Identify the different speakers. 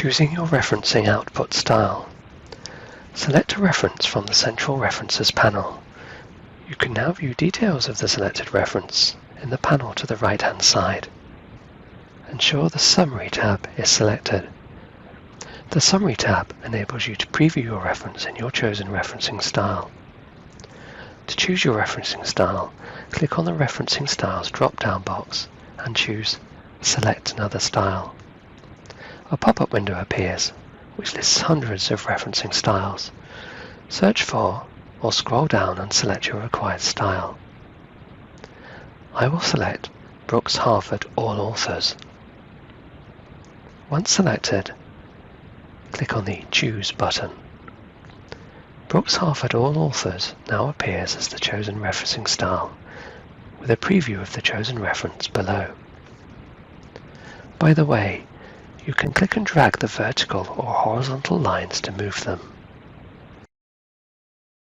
Speaker 1: Choosing your referencing output style. Select a reference from the Central References panel. You can now view details of the selected reference in the panel to the right-hand side. Ensure the Summary tab is selected. The Summary tab enables you to preview your reference in your chosen referencing style. To choose your referencing style, click on the Referencing Styles drop-down box and choose Select Another Style. A pop-up window appears, which lists hundreds of referencing styles. Search for or scroll down and select your required style. I will select Brooks Harford All Authors. Once selected, click on the Choose button. Brooks Harford All Authors now appears as the chosen referencing style, with a preview of the chosen reference below. By the way, you can click and drag the vertical or horizontal lines to move them.